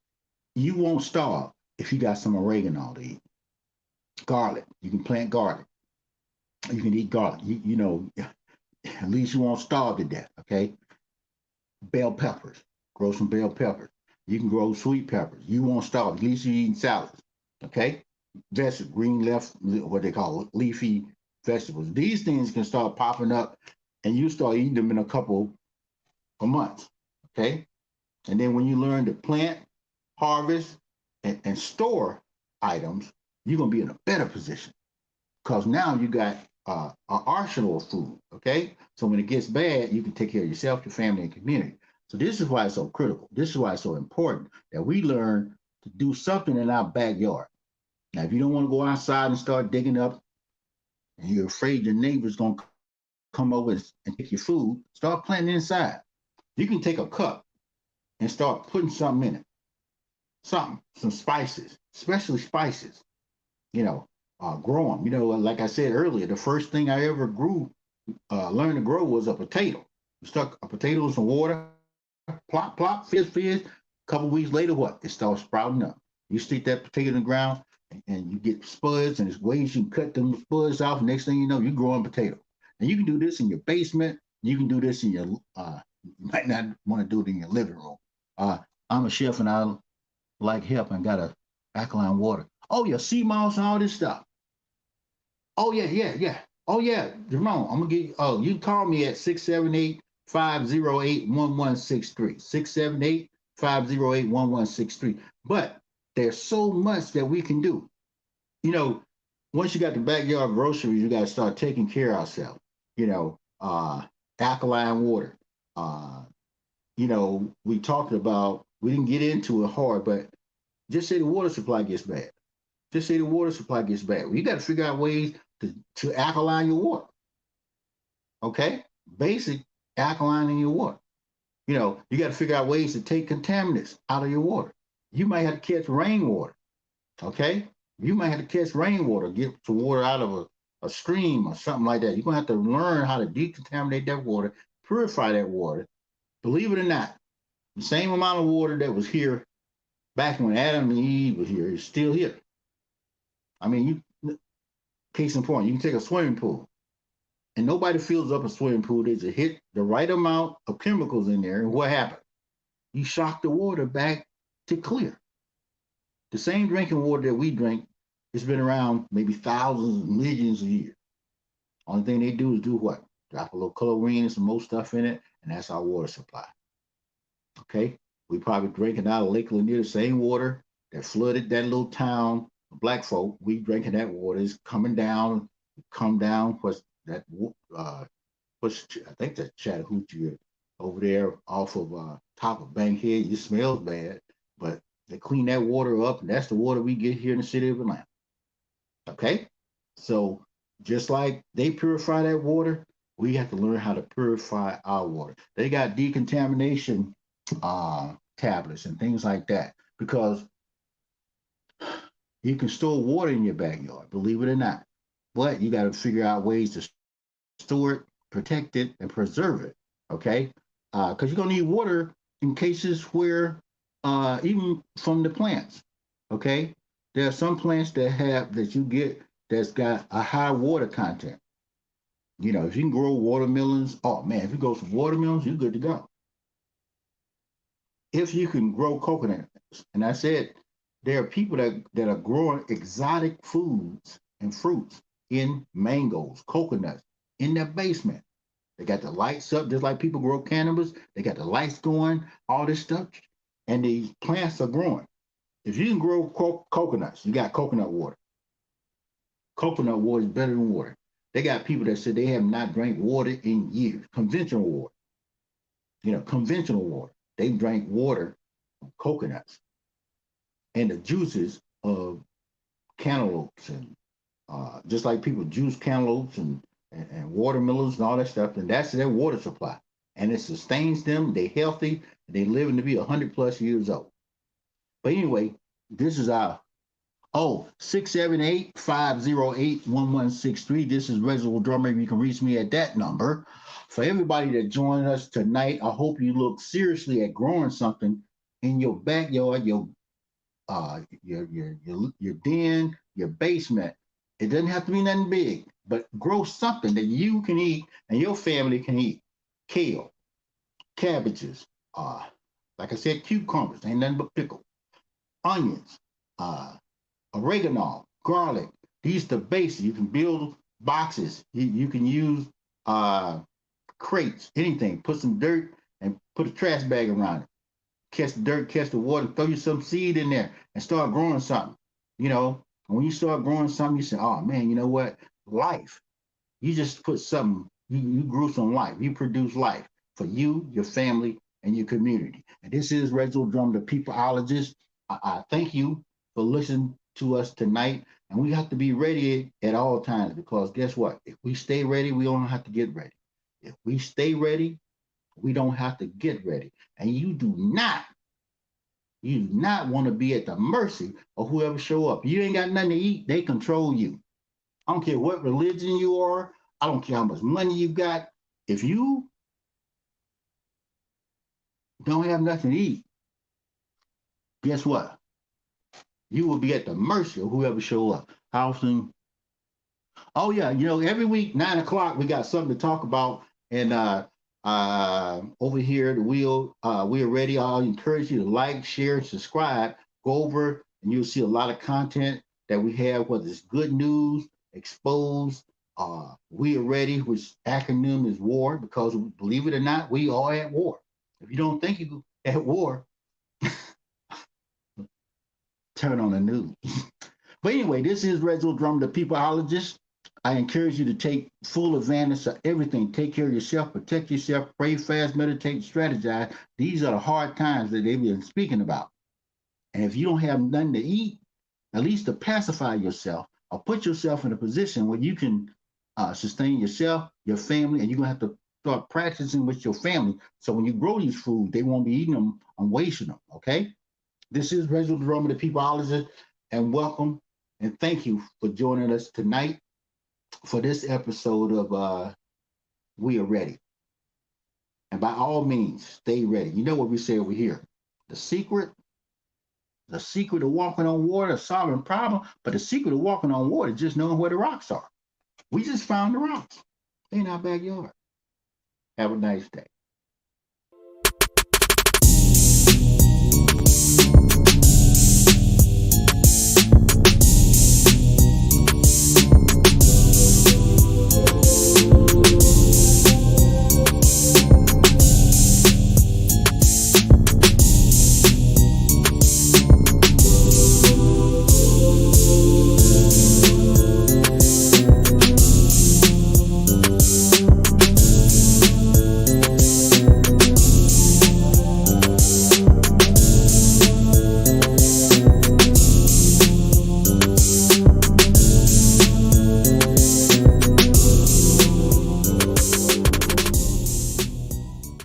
you won't starve if you got some oregano to eat. Garlic, you can plant garlic. You can eat garlic. At least you won't starve to death, okay? Bell peppers, grow some bell peppers. You can grow sweet peppers. You won't starve. At least you're eating salads, okay? Vegetables, green left, what they call leafy vegetables. These things can start popping up and you start eating them in a couple of months, okay? And then when you learn to plant, harvest, and store items, you're going to be in a better position because now you got an arsenal of food, okay? So when it gets bad, you can take care of yourself, your family, and community. So this is why it's so critical. This is why it's so important that we learn to do something in our backyard. Now, if you don't want to go outside and start digging up and you're afraid your neighbor's going to come over and take your food, start planting inside. You can take a cup and start putting something in it. Some spices, especially spices, grow them. Like I said earlier, the first thing I ever learned to grow was a potato. You stuck a potato in some water, plop, plop, fizz. A couple of weeks later, what? It starts sprouting up. You stick that potato in the ground and you get spuds, and there's ways you can cut them spuds off. Next thing you know, you're growing potato. And you can do this in your basement. You can do this in your, you might not want to do it in your living room. I'm a chef and I like help and got a alkaline water. Oh, yeah, sea moss and all this stuff. Oh, yeah. Oh, yeah, Jerome, I'm going to get you. Oh, you can call me at 678-508-1163. 678-508-1163. But there's so much that we can do. Once you got the backyard groceries, you got to start taking care of ourselves. Alkaline water. We talked about, we didn't get into it hard, but just say the water supply gets bad. Just say the water supply gets bad. Well, you got to figure out ways to alkaline your water. Okay, basic alkalining your water. You got to figure out ways to take contaminants out of your water. You might have to catch rainwater. Okay, you might have to catch rainwater, get some water out of a stream or something like that. You're gonna have to learn how to decontaminate that water, purify that water. Believe it or not, the same amount of water that was here back when Adam and Eve was here is still here. I mean, case in point, you can take a swimming pool and nobody fills up a swimming pool. They just hit the right amount of chemicals in there, and what happened? You shock the water back to clear. The same drinking water that we drink has been around maybe thousands, millions of years. Only thing they do is do what? Drop a little chlorine and some more stuff in it, and that's our water supply. Okay? We probably drinking out of Lake Lanier, the same water that flooded that little town, black folk. We drinking that water. It's coming down, come down. What's that? I think that's Chattahoochee over there off of top of Bankhead. It smells bad, but they clean that water up, and that's the water we get here in the city of Atlanta. Okay? So just like they purify that water, we have to learn how to purify our water. They got decontamination tablets and things like that because you can store water in your backyard, believe it or not. But you got to figure out ways to store it, protect it, and preserve it. Okay? Because you're going to need water in cases where, even from the plants. Okay? There are some plants that you get that's got a high water content. If you can grow watermelons, oh man, if you grow some watermelons, you're good to go. If you can grow coconuts, and I said there are people that are growing exotic foods and fruits in mangoes, coconuts, in their basement. They got the lights up, just like people grow cannabis. They got the lights going, all this stuff, and these plants are growing. If you can grow coconuts, you got coconut water. Coconut water is better than water. They got people that said they have not drank water in years. Conventional water. Conventional water. They drank water from coconuts and the juices of cantaloupes and just like people juice cantaloupes and watermelons and all that stuff, and that's their water supply. And it sustains them. They're healthy. They living to be 100+ years old. But anyway, this is our 678-508-1163. This is Reginal Drummer. You can reach me at that number. For everybody that joined us tonight, I hope you look seriously at growing something in your backyard, your den, your basement. It doesn't have to be nothing big, but grow something that you can eat and your family can eat. Kale, cabbages, like I said, cucumbers, ain't nothing but pickle, onions, oregano, garlic. These are the basics. You can build boxes. You can use crates, anything. Put some dirt and put a trash bag around it. Catch the dirt, catch the water, throw you some seed in there and start growing something. When you start growing something, you say, oh man, you know what? Life. You just put something, you grew some life. You produce life for you, your family, and your community. And this is Reginald Drummer, the peopleologist. I thank you for listening to us tonight. And we have to be ready at all times because guess what? If we stay ready, we don't have to get ready. If we stay ready, we don't have to get ready. And you do not want to be at the mercy of whoever show up. You ain't got nothing to eat, they control you. I don't care what religion you are. I don't care how much money you got. If you don't have nothing to eat, guess what? You will be at the mercy of whoever show up. How often? Oh yeah, every week 9 o'clock we got something to talk about, and over here at the wheel, we are ready. I'll encourage you to like, share, and subscribe. Go over, and you'll see a lot of content that we have, whether it's good news, exposed. We are ready, which acronym is WAR, because believe it or not, we are at war. If you don't think you're at war, turn on the news. But anyway, this is Reginald Drummer, the peopleologist. I encourage you to take full advantage of everything. Take care of yourself, protect yourself, pray, fast, meditate, strategize. These are the hard times that they've been speaking about. And if you don't have nothing to eat, at least to pacify yourself or put yourself in a position where you can sustain yourself, your family, and you're gonna have to start practicing with your family. So when you grow these foods, they won't be eating them and wasting them. Okay. This is Reginal Drummer, the peopleologist, and welcome and thank you for joining us tonight for this episode of We Are Ready. And by all means, stay ready. You know what we say over here. The secret of walking on water is solving problems, but the secret of walking on water is just knowing where the rocks are. We just found the rocks in our backyard. Have a nice day.